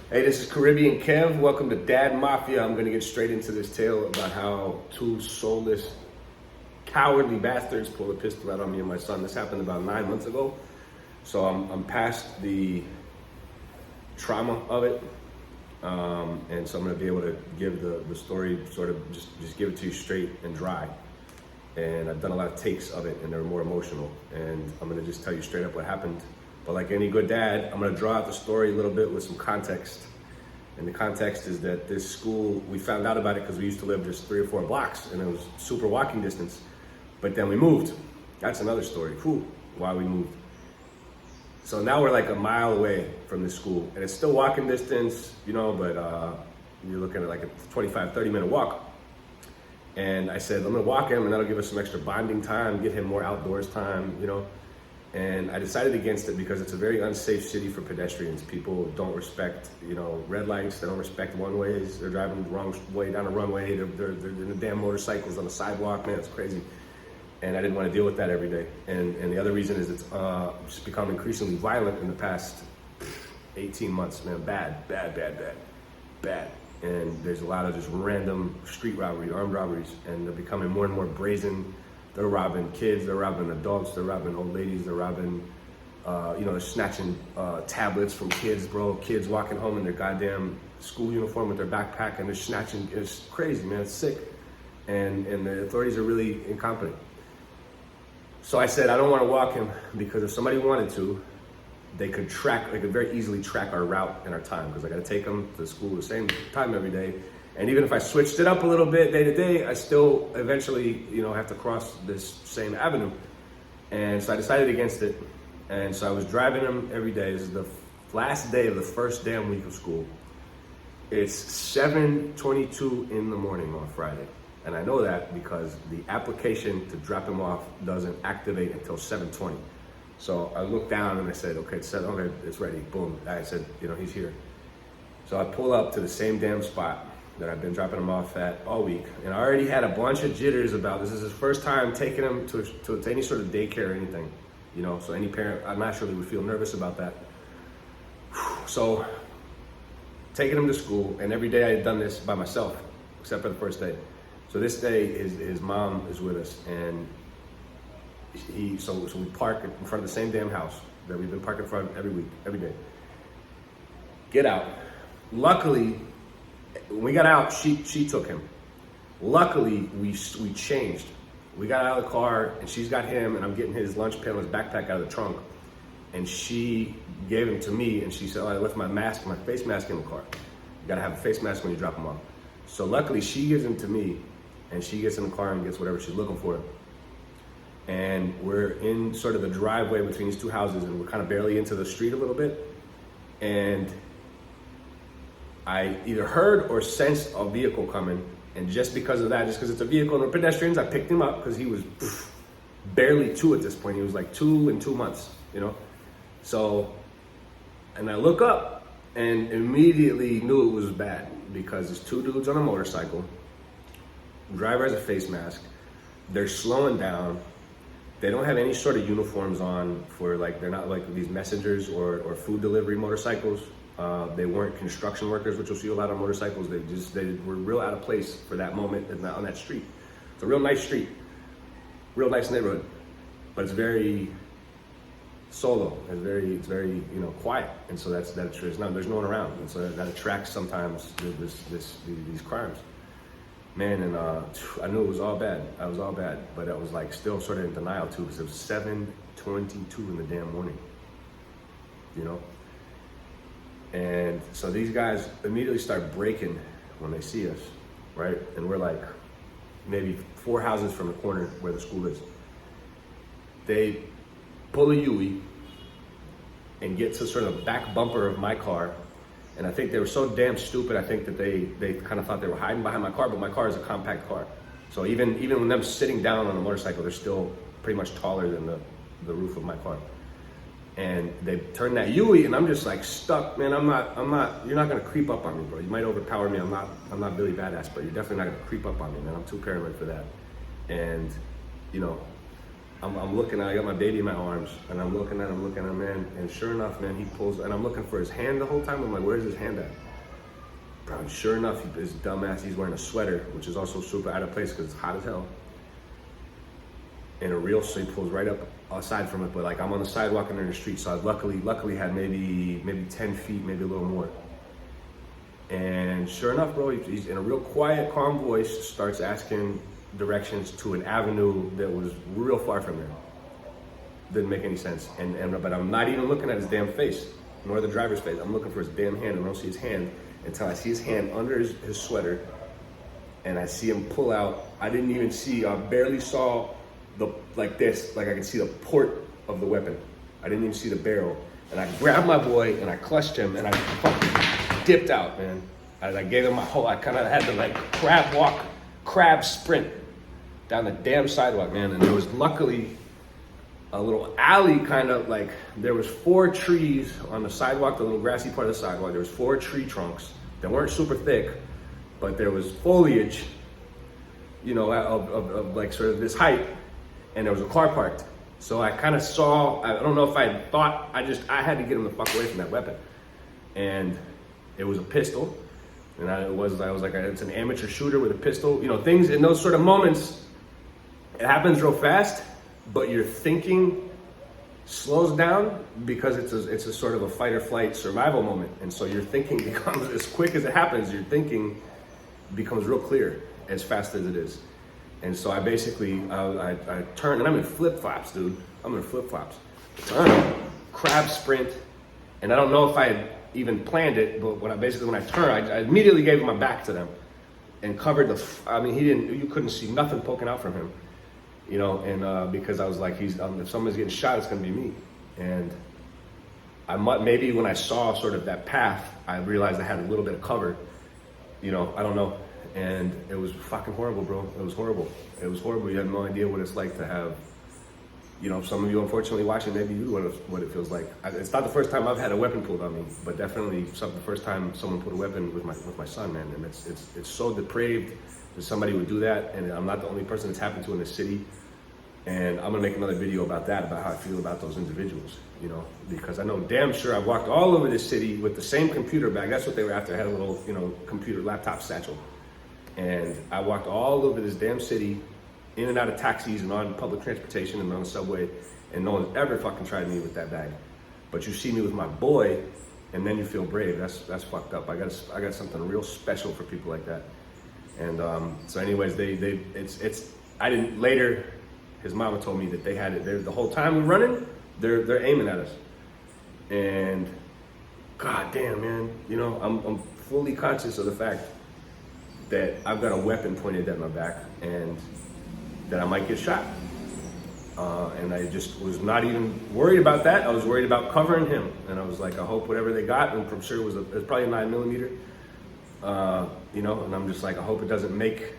Hey, this is Caribbean Kev. Welcome to Dad Mafia. I'm going to get straight into this tale about how two soulless, cowardly bastards pulled a pistol out on me and my son. This happened about 9 months ago. So I'm past the trauma of it. And so I'm going to be able to give the story, sort of just give it to you straight and dry. And I've done a lot of takes of it and they're more emotional. And I'm going to just tell you straight up what happened. But like any good dad, I'm gonna draw out the story a little bit with some context. And the context is that this school, we found out about it because we used to live just 3 or 4 blocks and it was super walking distance. But then we moved. That's another story. Why we moved. So now we're like a mile away from this school and it's still walking distance, but you're looking at like a 25, 30-minute walk. And I said, I'm gonna walk him and that'll give us some extra bonding time, get him more outdoors time, And I decided against it because it's a very unsafe city for pedestrians. People don't respect, red lights. They don't respect one-ways. They're driving the wrong way down a runway. They're in the damn motorcycles on the sidewalk. Man, it's crazy. And I didn't want to deal with that every day. And the other reason is it's just become increasingly violent in the past 18 months, man. Bad. And there's a lot of just random street robberies, armed robberies, and they're becoming more and more brazen. They're robbing kids, they're robbing adults, they're robbing old ladies, they're robbing, they're snatching tablets from kids, bro. Kids walking home in their goddamn school uniform with their backpack and they're snatching. It's crazy, man, it's sick. And the authorities are really incompetent. So I said, I don't want to walk him because if somebody wanted to, they could very easily track our route and our time because I got to take them to school the same time every day. And even if I switched it up a little bit day to day, I still eventually, have to cross this same avenue. And so I decided against it. And so I was driving him every day. This is the last day of the first damn week of school. It's 7:22 in the morning on Friday. And I know that because the application to drop him off doesn't activate until 7:20. So I looked down and I said, okay, it's ready. Boom. I said, he's here. So I pull up to the same damn spot that I've been dropping him off at all week. And I already had a bunch of jitters about this. This is his first time taking him to any sort of daycare or anything, so any parent, I'm naturally would feel nervous about that. So taking him to school, and every day I had done this by myself, except for the first day. So this day, his mom is with us, and so we park in front of the same damn house that we've been parking in front of every week, every day. Get out. Luckily, when we got out, she took him. Luckily, we changed. We got out of the car, and she's got him, and I'm getting his lunch pail and his backpack out of the trunk. And she gave him to me, and she said, I left my face mask in the car. You gotta have a face mask when you drop him off. So luckily, she gives him to me, and she gets in the car and gets whatever she's looking for. And we're in sort of the driveway between these two houses, and we're kind of barely into the street a little bit. And I either heard or sensed a vehicle coming, and just because of that, just because it's a vehicle and we're pedestrians, I picked him up because he was barely 2 at this point. He was like 2 and 2 months, So, and I look up and immediately knew it was bad because there's 2 dudes on a motorcycle. The driver has a face mask. They're slowing down. They don't have any sort of uniforms on they're not like these messengers or food delivery motorcycles. They weren't construction workers, which you'll see a lot on motorcycles. They were real out of place for that moment on that street. It's a real nice street, real nice neighborhood, but it's very solo. It's very quiet, and so there's no one around, and so that attracts sometimes these crimes. Man, and I knew it was all bad. I was all bad, but I was like still sort of in denial too, because it was 7:22 in the damn morning, And so these guys immediately start braking when they see us, right? And we're like maybe 4 houses from the corner where the school is. They pull a Yui and get to sort of the back bumper of my car. And I think they were so damn stupid, I think that they kind of thought they were hiding behind my car, but my car is a compact car. So even when them sitting down on a motorcycle, they're still pretty much taller than the roof of my car. And they turn that Yui, and I'm just like stuck, man. I'm not. You're not gonna creep up on me, bro. You might overpower me. I'm not Billy Badass, but you're definitely not gonna creep up on me, man. I'm too paranoid for that. And I'm looking, I got my baby in my arms, and I'm looking at him, man, and sure enough, man, he pulls, and I'm looking for his hand the whole time. I'm like, where's his hand at? Bro, and sure enough, his dumbass, he's wearing a sweater, which is also super out of place because it's hot as hell. And so he pulls right up aside from it, but like I'm on the sidewalk and in the street, so I luckily had maybe 10 feet, maybe a little more. And sure enough, bro, he's in a real quiet, calm voice, starts asking directions to an avenue that was real far from there. Didn't make any sense. But I'm not even looking at his damn face, nor the driver's face. I'm looking for his damn hand, and I don't see his hand until I see his hand under his sweater, and I see him pull out. I didn't even see, I barely saw like I could see the port of the weapon. I didn't even see the barrel. And I grabbed my boy, and I clutched him, and I fucking dipped out, man. I gave him I kind of had to like crab sprint down the damn sidewalk, man. And there was luckily a little alley, kind of like, there was 4 trees on the sidewalk, the little grassy part of the sidewalk. There was 4 tree trunks that weren't super thick, but there was foliage, you know, of like sort of this height, and there was a car parked. So I kind of saw, I don't know if I thought, I had to get him the fuck away from that weapon. And it was a pistol. And I was like, it's an amateur shooter with a pistol. You know, things in those sort of moments, it happens real fast, but your thinking slows down because it's a sort of a fight or flight survival moment. And so your thinking becomes, as quick as it happens, your thinking becomes real clear as fast as it is. And so I basically, I turned, and I'm in flip-flops, dude. I'm in flip-flops. Turn, crab sprint, and I don't know if I had even planned it, but when I turned, I immediately gave my back to them and covered you couldn't see nothing poking out from him, you know, and because I was like, if someone's getting shot, it's gonna be me. And maybe when I saw sort of that path, I realized I had a little bit of cover, you know, I don't know. And it was fucking horrible, bro. It was horrible. It was horrible. You have no idea what it's like to have, you know, some of you unfortunately watching, maybe you know what it feels like. It's not the first time I've had a weapon pulled on me, but definitely the first time someone put a weapon with my son, man. And it's so depraved that somebody would do that. And I'm not the only person it's happened to in the city. And I'm gonna make another video about that, about how I feel about those individuals, you know, because I know damn sure I walked all over this city with the same computer bag. That's what they were after. I had a little, you know, computer laptop satchel. And I walked all over this damn city, in and out of taxis and on public transportation and on the subway, and no one's ever fucking tried me with that bag. But you see me with my boy, and then you feel brave. That's fucked up. I got something real special for people like that. And so anyways, I didn't, later, his mama told me that they had it, the whole time we're running, they're aiming at us. And god damn, man, you know, I'm fully conscious of the fact that I've got a weapon pointed at my back and that I might get shot. And I just was not even worried about that. I was worried about covering him. And I was like, I hope whatever they got, and I'm sure it was probably a 9mm, you know, and I'm just like, I hope it doesn't make,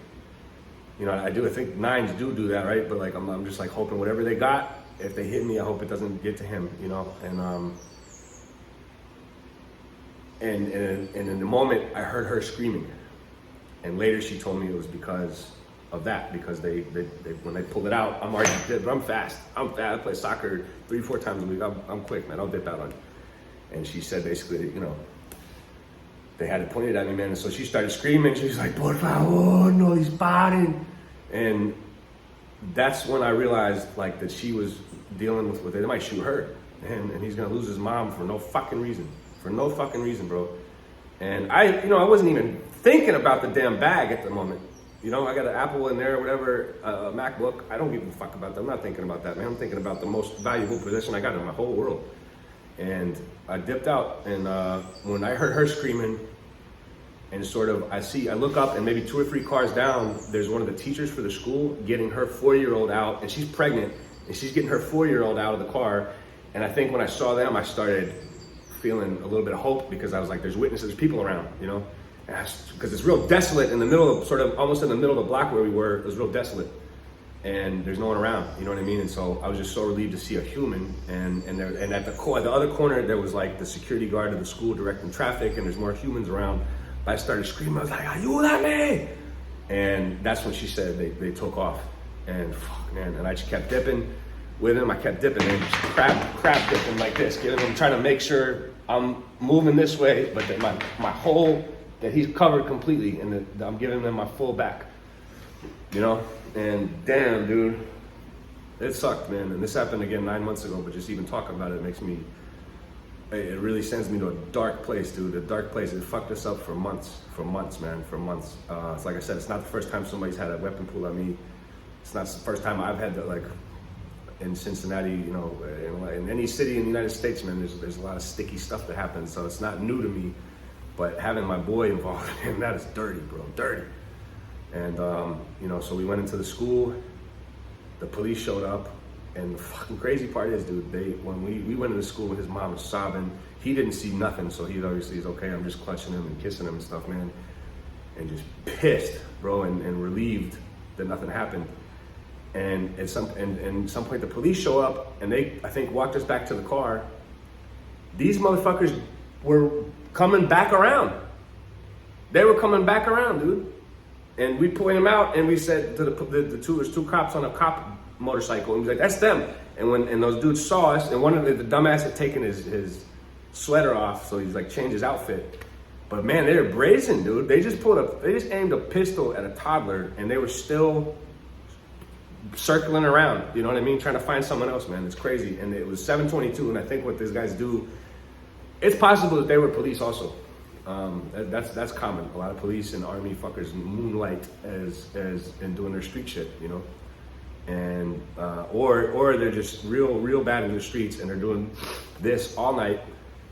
you know, I think 9s do that, right? But like, I'm just like hoping whatever they got, if they hit me, I hope it doesn't get to him, you know? And in the moment I heard her screaming. And later she told me it was because of that, because they when they pulled it out, I'm already dead, but I'm fast. I play soccer 3-4 times a week. I'm quick, man. I'll dip out on you. And she said basically that, you know, they had it pointed at me, man. And so she started screaming. She's like, por favor, no disparen. And that's when I realized like that she was dealing with they might shoot her. And he's gonna lose his mom for no fucking reason. For no fucking reason, bro. And I wasn't even thinking about the damn bag at the moment. You know, I got an Apple in there or whatever, a MacBook. I don't give a fuck about that. I'm not thinking about that, man. I'm thinking about the most valuable possession I got in my whole world. And I dipped out, and when I heard her screaming, and sort of, I look up, and maybe 2 or 3 cars down, there's one of the teachers for the school getting her 4-year-old out, and she's pregnant, and she's getting her 4-year-old out of the car. And I think when I saw them, I started feeling a little bit of hope, because I was like, there's witnesses, there's people around, you know? Because it's real desolate in the middle of, sort of almost in the middle of the block where we were. It was real desolate, and there's no one around, you know what I mean? And so I was just so relieved to see a human, and at the other corner there was like the security guard of the school directing traffic, and there's more humans around. I started screaming, I was like, ayúdame! And that's when she said they took off, and fuck, man, and I just kept dipping. with him. I kept dipping and just crab dipping like this, getting him, trying to make sure I'm moving this way, but that my whole, that he's covered completely, and that I'm giving him my full back, you know? And damn, dude, it sucked, man. And this happened again 9 months ago, but just even talking about it makes me, it really sends me to a dark place, dude. A dark place. It fucked us up for months, man, for months. It's like I said, it's not the first time somebody's had a weapon pulled on me. It's not the first time I've had that, like, in Cincinnati, you know, in any city in the United States, man, there's a lot of sticky stuff that happens, so it's not new to me. But having my boy involved in that is dirty, bro, dirty. And, you know, so we went into the school, the police showed up, and the fucking crazy part is, dude, when we went into school, his mom was sobbing. He didn't see nothing, so he's okay. I'm just clutching him and kissing him and stuff, man. And just pissed, bro, and relieved that nothing happened. And at some point, the police show up, and they, I think, walked us back to the car. These motherfuckers were coming back around. They were coming back around, dude. And we pointed them out, and we said to there's two cops on a cop motorcycle, and we was like, that's them. And those dudes saw us, and one of the dumbass had taken his sweater off, so he's like changed his outfit. But man, they were brazen, dude. They just aimed a pistol at a toddler, and they were still circling around, you know what I mean? Trying to find someone else, man. It's crazy. And it was 7:22, and I think what these guys do, it's possible that they were police also. That's common. A lot of police and army fuckers moonlight as in doing their street shit, you know? And or they're just real bad in the streets, and they're doing this all night,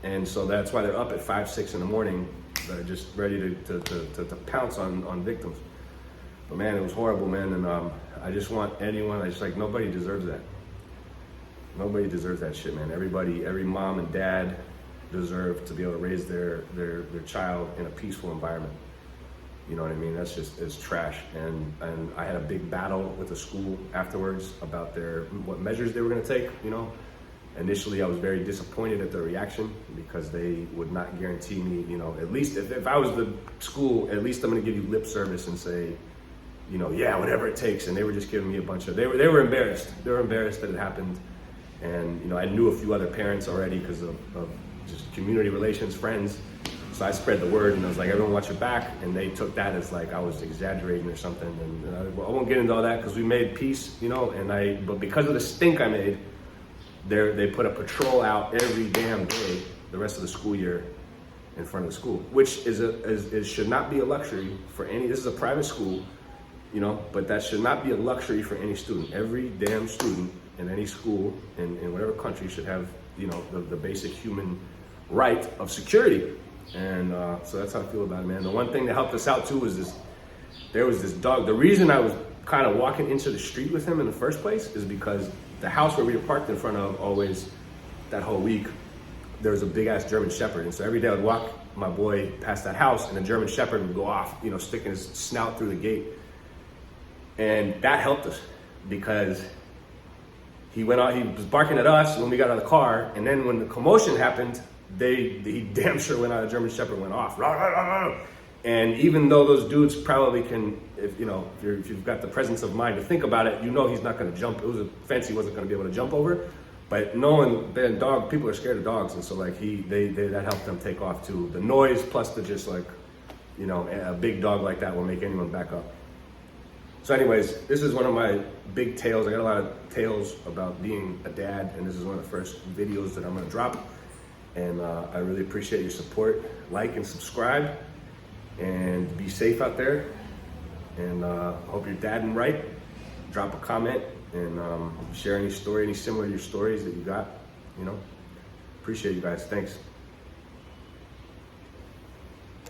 and so that's why they're up at 5, 6 in the morning. They're just ready to pounce on victims. But man, it was horrible, man. And I just want anyone, nobody deserves that. Nobody deserves that shit, man. Every mom and dad deserve to be able to raise their child in a peaceful environment. You know what I mean? That's just, it's trash. And I had a big battle with the school afterwards about what measures they were gonna take, you know? Initially, I was very disappointed at their reaction because they would not guarantee me, you know, at least if I was the school, at least I'm gonna give you lip service and say, you know, yeah, whatever it takes. And they were just giving me a bunch of, they were embarrassed. They were embarrassed that it happened. And, you know, I knew a few other parents already because of just community relations, friends. So I spread the word, and I was like, everyone watch your back. And they took that as like I was exaggerating or something. And I won't get into all that because we made peace, you know, but because of the stink I made, they put a patrol out every damn day the rest of the school year in front of the school, which should not be a luxury for any, this is a private school, you know, but that should not be a luxury for any student. Every damn student in any school in whatever country should have, you know, the basic human right of security. And so that's how I feel about it, man. The one thing that helped us out too was there was this dog. The reason I was kind of walking into the street with him in the first place is because the house where we were parked in front of always, that whole week, there was a big ass German Shepherd. And so every day I would walk my boy past that house, and the German Shepherd would go off, you know, sticking his snout through the gate. And that helped us because he went out, he was barking at us when we got out of the car, and then when the commotion happened, he damn sure went out, a German Shepherd went off. Rah, rah, rah, rah. And even though those dudes probably can, if you've got the presence of mind to think about it, you know he's not gonna jump. It was a fence he wasn't gonna be able to jump over. But knowing that people are scared of dogs, and so like that helped them take off too. The noise plus the just like, you know, a big dog like that will make anyone back up. So anyways, this is one of my big tales. I got a lot of tales about being a dad, and this is one of the first videos that I'm gonna drop. And I really appreciate your support. Like and subscribe, and be safe out there. And hope you're dadding right. Drop a comment and share any story, any similar to your stories that you got, you know. Appreciate you guys, thanks.